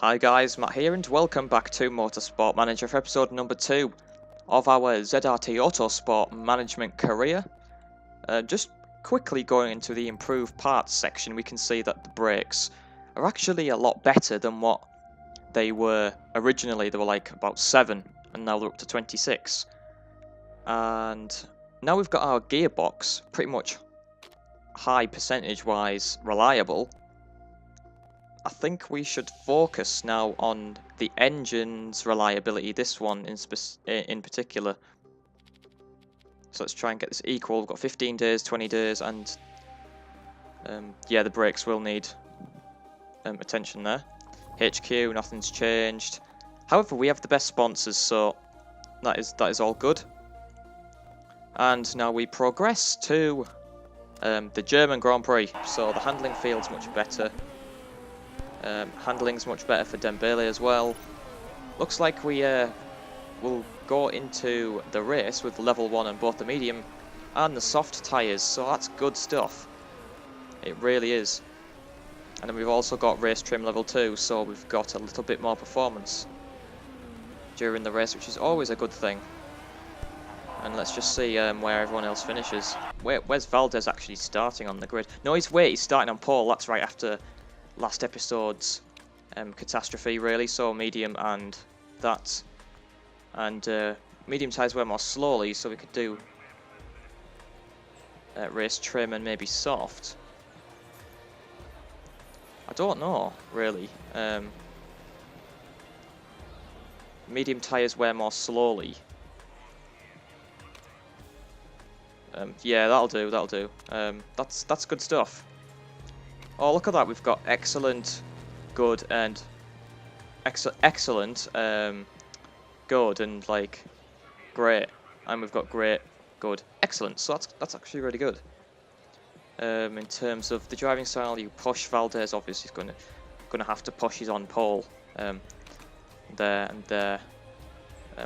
Hi guys, Matt here and welcome back to Motorsport Manager for episode number 2 of our ZRT Autosport management career. Just quickly going into the improved parts section, we can see that the brakes are actually a lot better than what they were originally. They were like about 7 and now they're up to 26. And now we've got our gearbox pretty much high percentage wise reliable. I think we should focus now on the engine's reliability, this one in particular. So let's try and get this equal. We've got 15 days, 20 days, and yeah, the brakes will need attention there. HQ, nothing's changed. However, we have the best sponsors, so that is all good. And now we progress to the German Grand Prix. So the handling field's much better. Handling's much better for Dembele as well. Looks like we will go into the race with level 1 on both the medium and the soft tyres, so that's good stuff. It really is. And then we've also got race trim level 2, so we've got a little bit more performance during the race, which is always a good thing. And let's just see where everyone else finishes. Where's Valdez actually starting on the grid? No, he's starting on pole. That's right after last episode's catastrophe, really. So medium and that, and medium tyres wear more slowly, so we could do race trim and maybe soft. I don't know really. Medium tyres wear more slowly. Yeah, that'll do. That's good stuff. Oh, look at that, we've got excellent, good, and excellent, good, and like great, and we've got great, good, excellent. So that's actually really good. In terms of the driving style, you push. Valdez obviously is gonna have to push his on pole. There and there.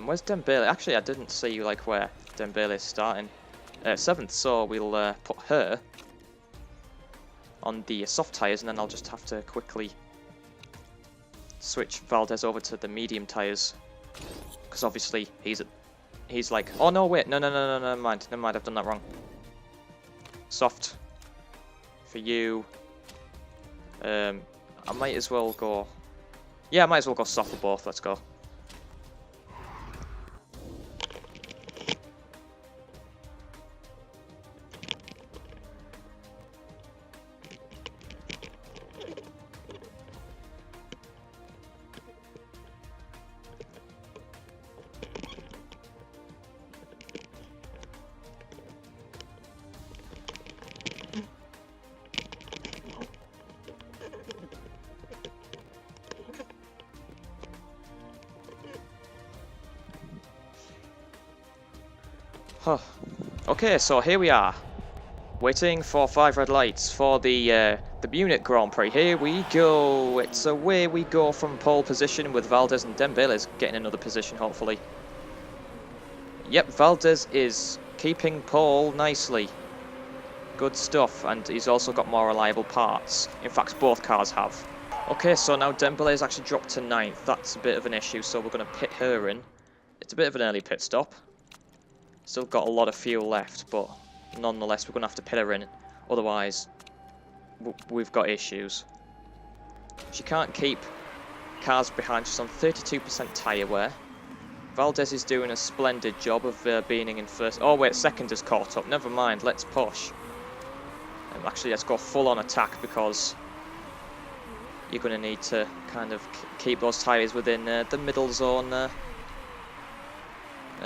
Where's Dembele? Actually, I didn't see like where Dembele is starting. 7th, so we'll put her on the soft tyres, and then I'll just have to quickly switch Valdez over to the medium tyres, because obviously he's like, oh no, wait, no, never mind, I've done that wrong. Soft for you. I might as well go, yeah, I might as well go soft for both. Let's go. Okay, so here we are, waiting for 5 red lights for the Munich Grand Prix. Here we go. It's away we go from pole position with Valdez, and Dembele's getting another position, hopefully. Yep, Valdez is keeping pole nicely. Good stuff, and he's also got more reliable parts. In fact, both cars have. Okay, so now Dembele's actually dropped to 9th. That's a bit of an issue, so we're going to pit her in. It's a bit of an early pit stop. Still got a lot of fuel left, but nonetheless we're going to have to pit her in, otherwise we've got issues. She can't keep cars behind. She's on 32% tyre wear. Valdez is doing a splendid job of being in first. Oh wait, second has caught up. Never mind, let's push. Actually, let's go full on attack, because you're going to need to kind of keep those tyres within the middle zone there.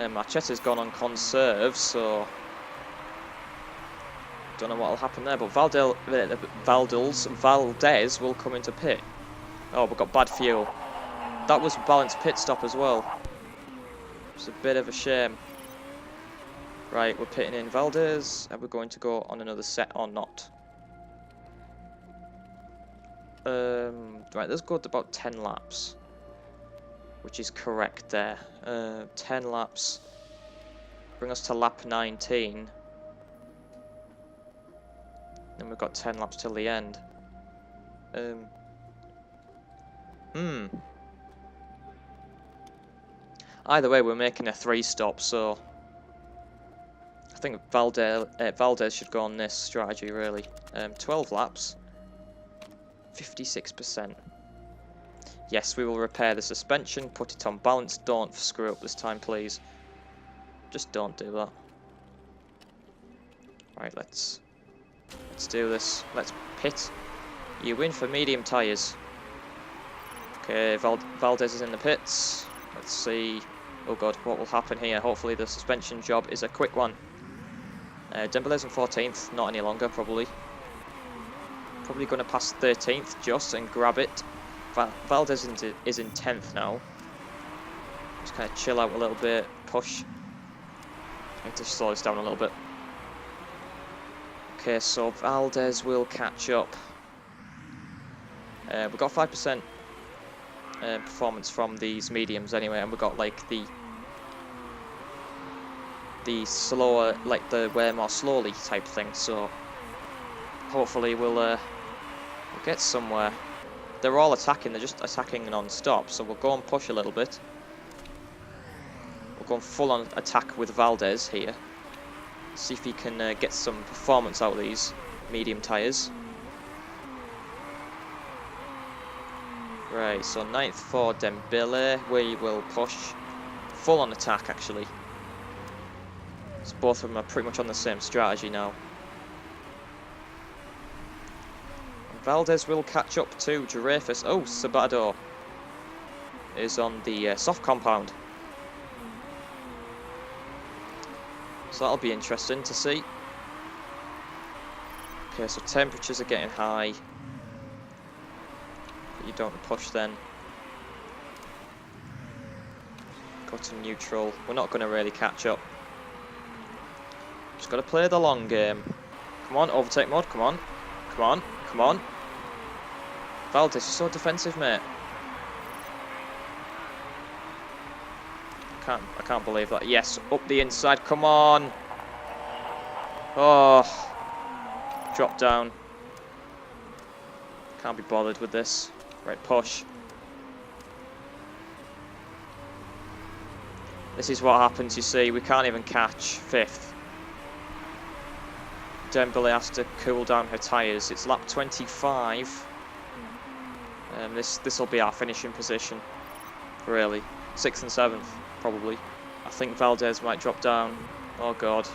Marchetta's gone on conserve, so don't know what will happen there. But Valdez will come into pit. Oh, we've got bad fuel. That was a balanced pit stop as well. It's a bit of a shame. Right, we're pitting in Valdez. Are we going to go on another set or not? Right, let's go to about 10 laps. Which is correct there. 10 laps. Bring us to lap 19. Then we've got 10 laps till the end. Either way, we're making a 3-stop, so I think Valdez should go on this strategy, really. 12 laps, 56%. Yes, we will repair the suspension, put it on balance. Don't screw up this time, please. Just don't do that. Right, let's do this. Let's pit. You win for medium tyres. Okay, Valdez is in the pits. Let's see. Oh god, what will happen here? Hopefully the suspension job is a quick one. Dembele's in 14th, not any longer, probably. Probably going to pass 13th just and grab it. Valdez is in 10th now. Just kind of chill out a little bit, push. I need to slow this down a little bit. Okay, so Valdez will catch up. We've got 5% performance from these mediums anyway, and we've got like the slower, like the wear more slowly type thing, so hopefully we'll get somewhere. They're all attacking, they're just attacking non-stop, so we'll go and push a little bit. We'll go and full on attack with Valdez here. See if he can get some performance out of these medium tyres. Right, so 9th for Dembele. We will push full on attack actually. So both of them are pretty much on the same strategy now. Valdez will catch up to Girafis. Oh, Sabado is on the soft compound. So that'll be interesting to see. Okay, so temperatures are getting high. But you don't push then. Go to neutral. We're not going to really catch up. Just got to play the long game. Come on, overtake mode. Come on. Come on. Come on. Valdez is so defensive, mate. I can't believe that. Yes, up the inside. Come on. Oh. Drop down. Can't be bothered with this. Right, push. This is what happens, you see. We can't even catch 5th. Dembele has to cool down her tyres. It's lap 25. This will be our finishing position, really. 6th and 7th, probably. I think Valdez might drop down. Oh god.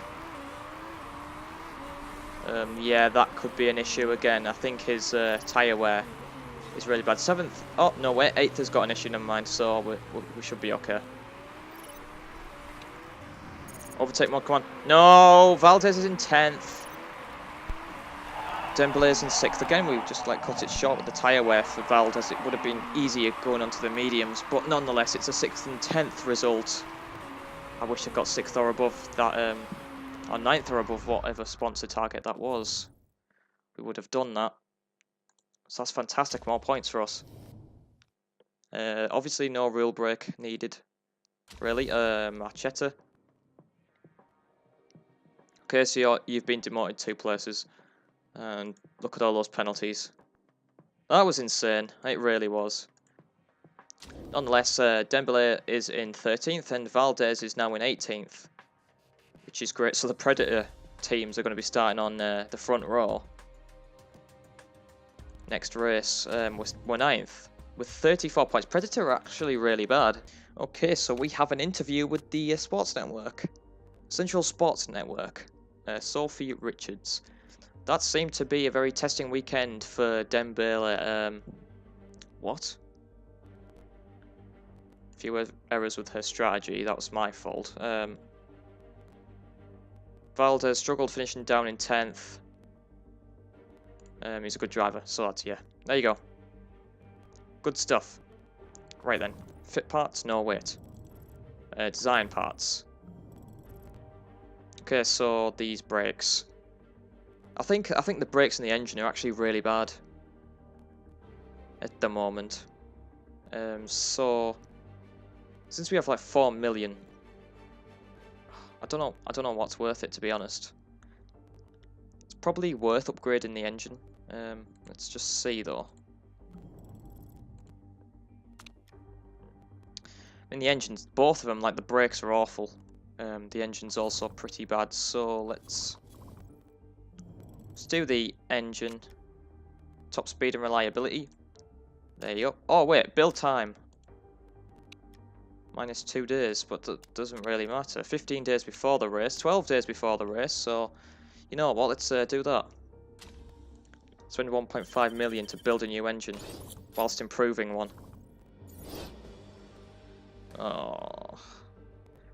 Yeah, that could be an issue again. I think his tyre wear is really bad. 7th. Oh no, wait. 8th has got an issue. Never mind. So we should be okay. Overtake mode. Come on. No, Valdez is in 10th. Dembele is in 6th. Again, we just like cut it short with the tyre wear for Valdez. It would have been easier going onto the mediums, but nonetheless, it's a 6th and 10th result. I wish I got 6th or above that, or 9th or above whatever sponsor target that was. We would have done that. So that's fantastic. More points for us. Obviously, no rule break needed. Really, Marchetta. Okay, so you've been demoted 2 places. And look at all those penalties. That was insane. It really was. Nonetheless, Dembele is in 13th and Valdez is now in 18th. Which is great. So the Predator teams are going to be starting on the front row. Next race, we're 9th. With 34 points. Predator are actually really bad. Okay, so we have an interview with the Sports Network. Central Sports Network. Sophie Richards. That seemed to be a very testing weekend for Dembele. What? A few errors with her strategy. That was my fault. Valdez struggled finishing down in 10th. He's a good driver, so that's, yeah. There you go. Good stuff. Right then. Fit parts? No, wait. Design parts. Okay, so these brakes. I think the brakes in the engine are actually really bad at the moment. So since we have like 4 million, I don't know what's worth it, to be honest. It's probably worth upgrading the engine. Let's just see though. in the engines, both of them, like the brakes are awful. The engine's also pretty bad, so let's do the engine. Top speed and reliability. There you go. Oh wait, build time. Minus 2 days, but that doesn't really matter. 15 days before the race, 12 days before the race, so you know what, let's do that. Spend 1.5 million to build a new engine, whilst improving one. Oh.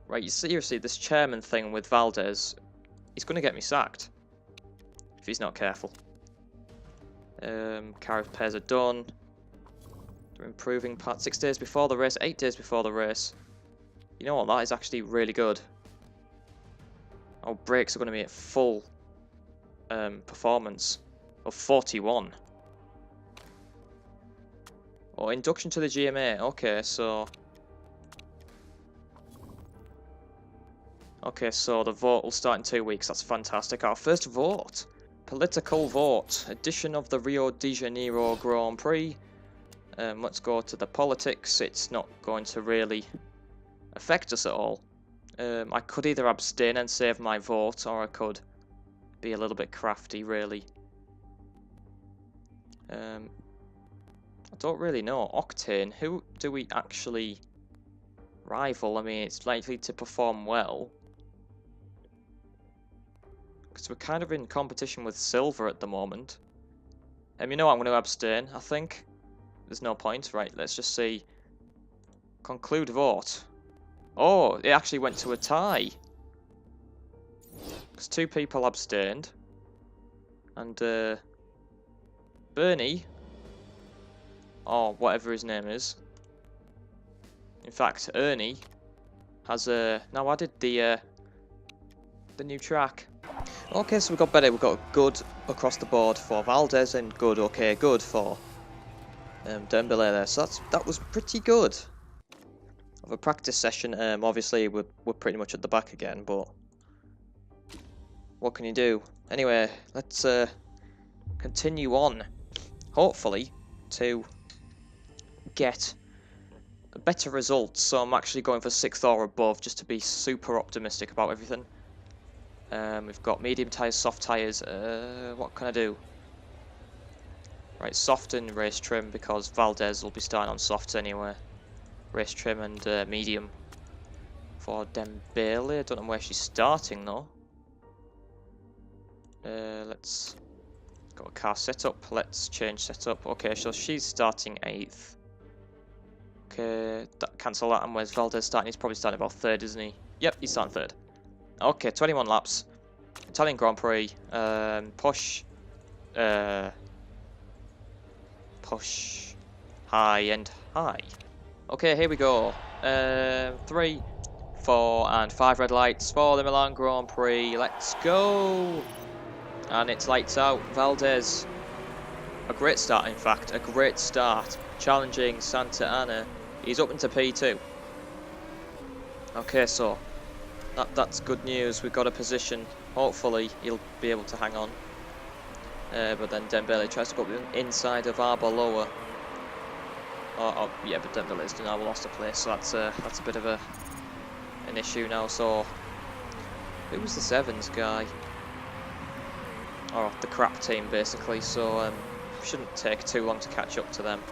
Right, seriously, this chairman thing with Valdez, he's going to get me sacked. If he's not careful. Car repairs are done. They're improving parts 6 days before the race, 8 days before the race. You know what, that is actually really good. Oh, brakes are going to be at full performance of 41. Oh, induction to the GMA. Okay, so... Okay, so the vote will start in 2 weeks. That's fantastic. Our first vote. Political vote. Edition of the Rio de Janeiro Grand Prix. Let's go to the politics. It's not going to really affect us at all. I could either abstain and save my vote, or I could be a little bit crafty, really. I don't really know. Octane, who do we actually rival? I mean, it's likely to perform well. Because we're kind of in competition with Silver at the moment. You know what, I'm going to abstain, I think. There's no point. Right, let's just see. Conclude vote. Oh, it actually went to a tie. Because 2 people abstained. And, Bernie, or whatever his name is. In fact, Ernie has, now added the new track. Okay, so we got better. We got good across the board for Valdez and good, okay, good for Dembele there. So that was pretty good. Of a practice session. Obviously we're pretty much at the back again, but what can you do? Anyway, let's continue on. Hopefully to get better results. So I'm actually going for 6th or above, just to be super optimistic about everything. We've got medium tyres, soft tyres. What can I do? Right, soft and race trim, because Valdez will be starting on softs anyway. Race trim and medium for Dembele. I don't know where she's starting though. Let's got a car setup. Let's change setup. Okay, so she's starting 8th. Okay, cancel that. And where's Valdez starting? He's probably starting about 3rd, isn't he? Yep, he's starting 3rd. Okay, 21 laps. Italian Grand Prix. Push. Push. High and high. Okay, here we go. 3, 4, and 5 red lights for the Milan Grand Prix. Let's go! And it's lights out. Valdez. A great start, in fact. A great start. Challenging Santa Anna. He's up into P2. Okay, so that's good news. We've got a position. Hopefully, he'll be able to hang on. But then Dembele tries to go inside of Arboloa. Oh, yeah, but Dembele's now lost a place, so that's a bit of an issue now. So, who was the 7s guy? Or the crap team, basically. So, shouldn't take too long to catch up to them.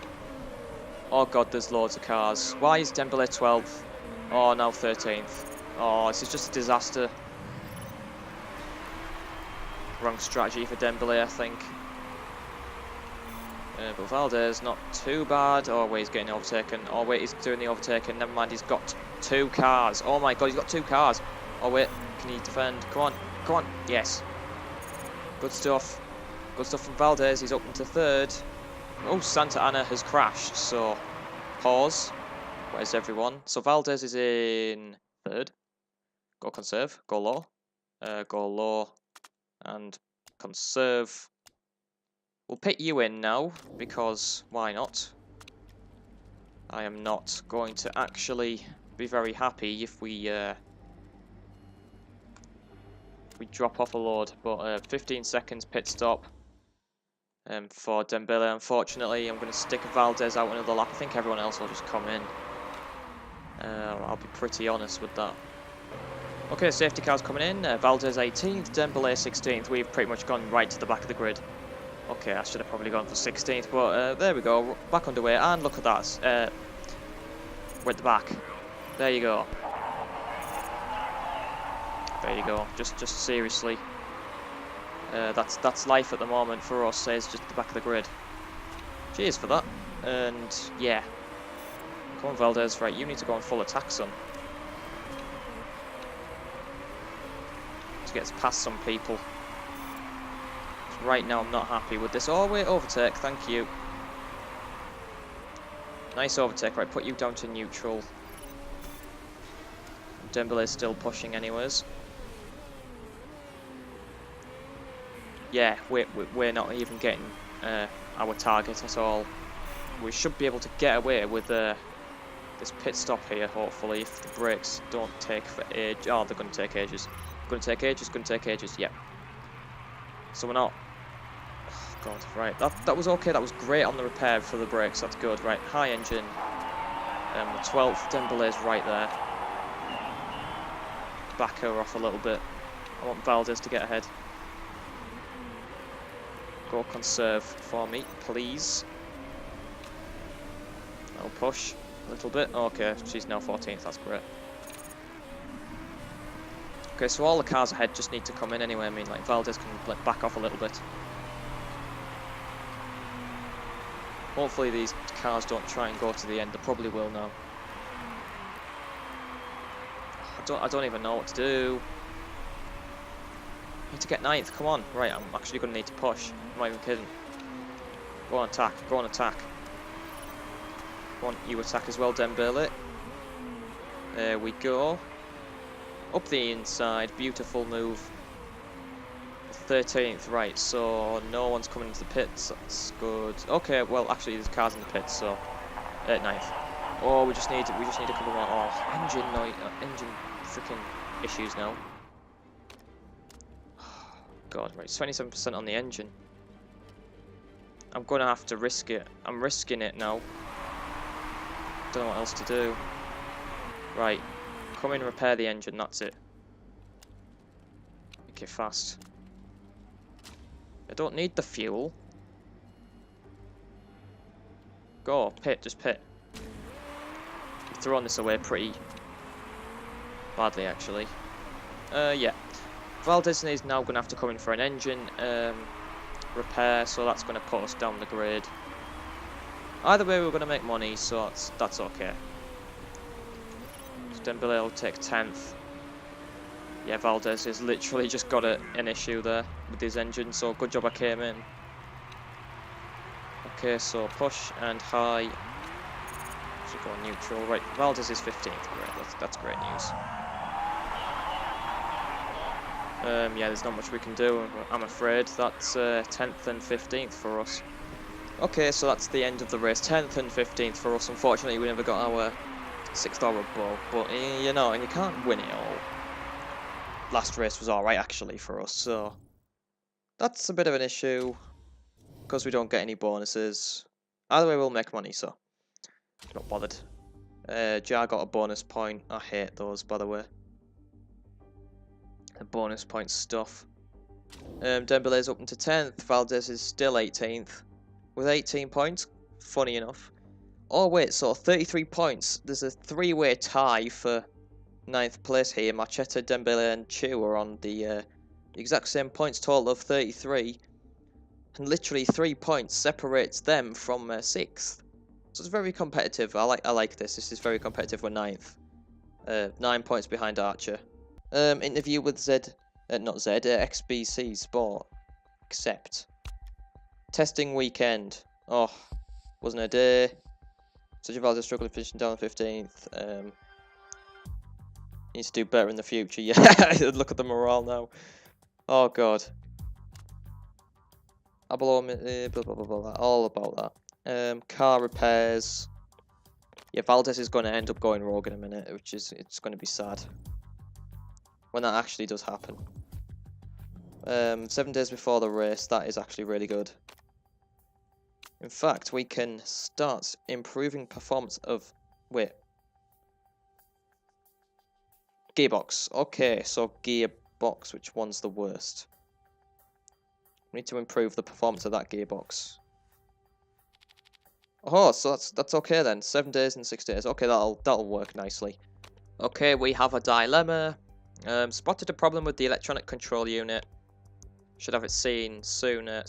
Oh god, there's loads of cars. Why is Dembele 12th? Oh, now 13th. Oh, this is just a disaster. Wrong strategy for Dembele, I think. But Valdez, not too bad. Oh, wait, he's getting overtaken. Oh, wait, he's doing the overtaking. Never mind, he's got 2 cars. Oh my god, he's got 2 cars. Oh, wait, can he defend? Come on, come on. Yes. Good stuff. Good stuff from Valdez. He's up into 3rd. Oh, Santa Anna has crashed, so pause. Where's everyone? So Valdez is in 3rd. Go conserve. Go low. Go low. And conserve. We'll pit you in now, because why not? I am not going to actually be very happy if we drop off a load. But 15 seconds pit stop for Dembele. Unfortunately, I'm going to stick Valdez out another lap. I think everyone else will just come in. I'll be pretty honest with that. Okay, safety cars coming in. Valdez 18th, Dembele 16th. We've pretty much gone right to the back of the grid. Okay, I should have probably gone for 16th, but there we go. Back underway, and look at that. We're at the back. There you go. There you go. Just seriously. That's life at the moment for us. Says just the back of the grid. Cheers for that. And yeah, come on, Valdez. Right, you need to go on full attack, son. To get past some people. Right now, I'm not happy with this. Oh wait, overtake. Thank you. Nice overtake. Right, put you down to neutral. Dembele's still pushing, anyways. Yeah, we're not even getting our target at all. We should be able to get away with this pit stop here, hopefully, if the brakes don't take for ages. Oh, they're going to take ages. Going to take ages, going to take ages, yep. So we're not... Oh, God, right. That was okay, that was great on the repair for the brakes, that's good. Right, high engine. The 12th, Dembele's right there. Back her off a little bit. I want Valdez to get ahead. Go conserve for me, please. I'll push a little bit. Okay, she's now 14th, that's great. Okay, so all the cars ahead just need to come in anyway. I mean, like, Valdez can like, back off a little bit. Hopefully these cars don't try and go to the end. They probably will now. I don't even know what to do. I need to get 9th, come on. Right, I'm actually going to need to push. I'm not even kidding. Go on attack, go on attack. Go on, you attack as well, Dembele. There we go. Up the inside, beautiful move. 13th, right, so no one's coming into the pits, that's good. Okay, well, actually, there's cars in the pits, so... 9th. Oh, we just need a couple more. Oh, engine freaking issues now. God, right, 27% on the engine. I'm gonna have to risk it. I'm risking it now. Don't know what else to do. Right, come in, repair the engine, that's it. Make it fast. I don't need the fuel. Go, pit, just pit. You've thrown this away pretty badly, actually. Yeah. Valdez is now going to have to come in for an engine repair, so that's going to put us down the grid. Either way, we're going to make money, so that's okay. So Dembele will take 10th. Yeah, Valdez has literally just got an issue there with his engine, so good job I came in. Okay, so push and high. Should go neutral. Right, Valdez is 15th. Great, that's great news. Yeah, there's not much we can do, I'm afraid. That's 10th and 15th for us. Okay, so that's the end of the race. 10th and 15th for us. Unfortunately, we never got our 6th or above, but you know, and you can't win it all. Last race was alright, actually, for us, so that's a bit of an issue, because we don't get any bonuses. Either way, we'll make money, so not bothered. Jar got a bonus point. I hate those, by the way. The bonus point stuff. Dembele's up into 10th. Valdez is still 18th with 18 points. Funny enough. Oh wait, so 33 points. There's a three-way tie for 9th place here. Machete, Dembele, and Chu are on the exact same points total of 33, and literally 3 points separates them from 6th. So it's very competitive. I like this. This is very competitive with 9th. 9 points behind Archer. Interview with XBC Sport. Accept. Testing weekend. Oh, wasn't a day. Such a Valdez struggling finishing down 15th. Needs to do better in the future. Yeah, look at the morale now. Oh god. Blah blah blah blah. All about that. Car repairs. Yeah, Valdez is going to end up going rogue in a minute, which is it's going to be sad when that actually does happen. 7 days before the race, that is actually really good. In fact, we can start improving performance of... Wait. Gearbox. Okay, so gearbox, which one's the worst? We need to improve the performance of that gearbox. Oh, so that's okay then. 7 days and 6 days. Okay, that'll work nicely. Okay, we have a dilemma. Spotted a problem with the electronic control unit. Should have it seen sooner.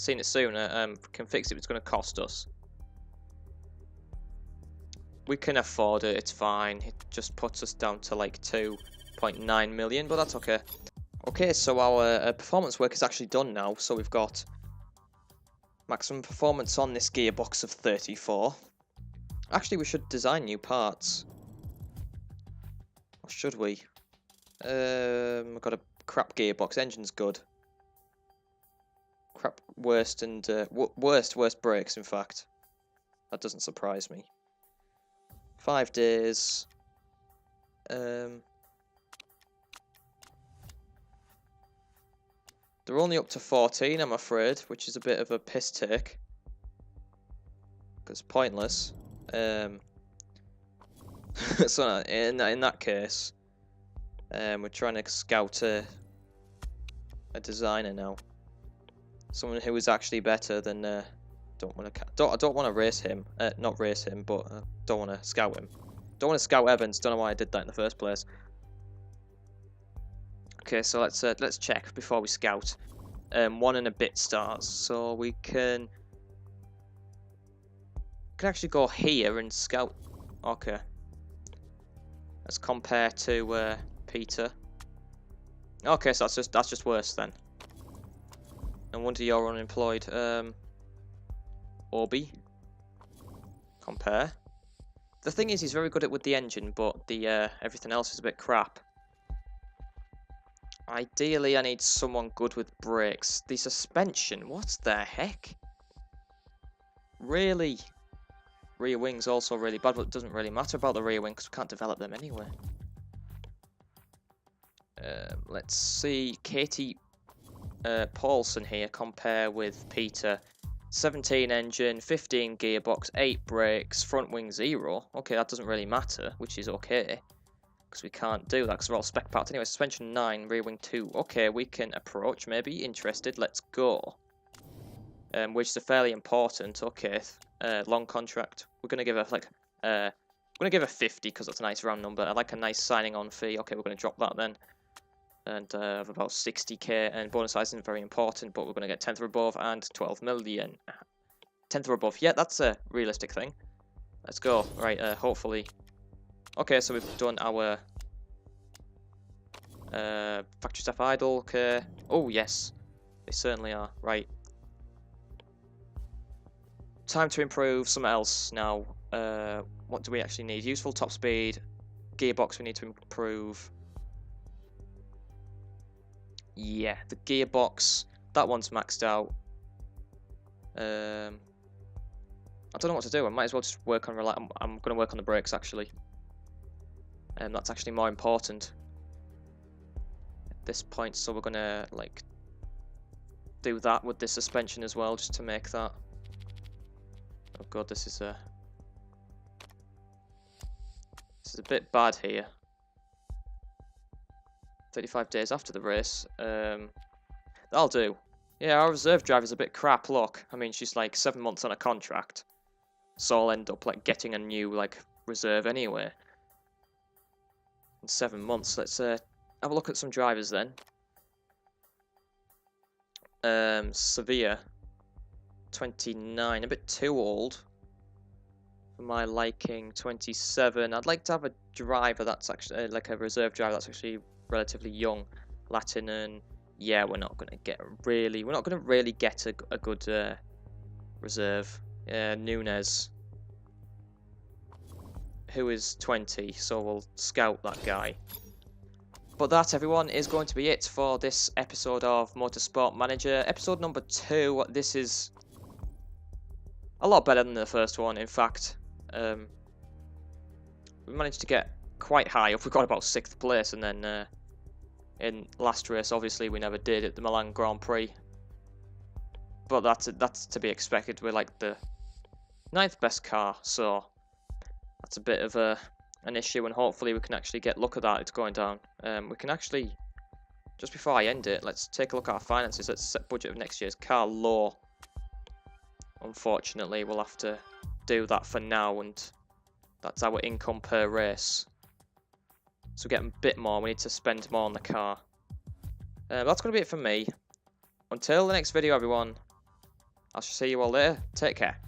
Can fix it. It's going to cost us. We can afford it. It's fine. It just puts us down to like 2.9 million, but that's okay. Okay, so our performance work is actually done now. So we've got maximum performance on this gearbox of 34. Actually, we should design new parts. Or should we? I've got a crap gearbox. Engine's good. Crap, worst brakes, in fact. That doesn't surprise me. 5 days. They're only up to 14, I'm afraid, which is a bit of a piss take. Because pointless. So in that case, we're trying to scout a designer now. Someone who is actually better than. I don't want to race him. Not race him, but don't want to scout him. Don't want to scout Evans. Don't know why I did that in the first place. Okay, so let's check before we scout. 1 and a bit stars, so we can actually go here and scout. Okay, let's compare to Peter. Okay, so that's just worse then. No wonder you're unemployed. Orby. Compare. The thing is, he's very good with the engine, but the everything else is a bit crap. Ideally, I need someone good with brakes. The suspension, what the heck? Really? Rear wing's also really bad, but it doesn't really matter about the rear wing because we can't develop them anyway. Let's see. Katie Paulson here compare with Peter. 17 engine, 15 gearbox, 8 brakes, front wing 0. Okay, that doesn't really matter, which is okay. Because we can't do that because we're all spec parts. Anyway, suspension 9, rear wing 2. Okay, we can approach, maybe. Interested, let's go. Which is fairly important. Okay, long contract. We're going to give a, 50 because that's a nice round number. I like a nice signing on fee. Okay, we're going to drop that then. And of about 60k, and bonus size isn't very important, but we're going to get 10th or above and 12 million. 10th or above, yeah, that's a realistic thing. Let's go. Right, hopefully. Okay, so we've done our factory staff idle. Okay. Oh yes, they certainly are. Right. Time to improve something else now. What do we actually need? Useful top speed. Gearbox we need to improve. Yeah, the gearbox. That one's maxed out. I don't know what to do. I might as well just work on. I'm going to work on the brakes actually. That's actually more important at this point. So we're going to like do that with the suspension as well, just to make that. Oh god, this is a bit bad here. 35 days after the race. That'll do. Yeah, our reserve driver's a bit crap. Look, I mean, she's like 7 months on a contract, so I'll end up like getting a new like reserve anyway. In 7 months, let's have a look at some drivers then. Sevilla, 29, a bit too old for my liking. 27. I'd like to have a driver that's actually like a reserve driver that's actually relatively young. Latin, and yeah, we're not gonna really get a good reserve. Nunez, who is 20, so we'll scout that guy. But that, everyone, is going to be it for this episode of Motorsport Manager, episode number 2. This is a lot better than the first one. In fact, we managed to get quite high up. We got about 6th place, and then in last race, obviously, we never did at the Milan Grand Prix. But that's to be expected. We're like the 9th best car, so that's a bit of a an issue, and hopefully we can actually get look at that. It's going down. We can actually, just before I end it, let's take a look at our finances. Let's set budget of next year's car low. Unfortunately, we'll have to do that for now, and that's our income per race. So we're getting a bit more. We need to spend more on the car. That's going to be it for me. Until the next video, everyone. I shall see you all later. Take care.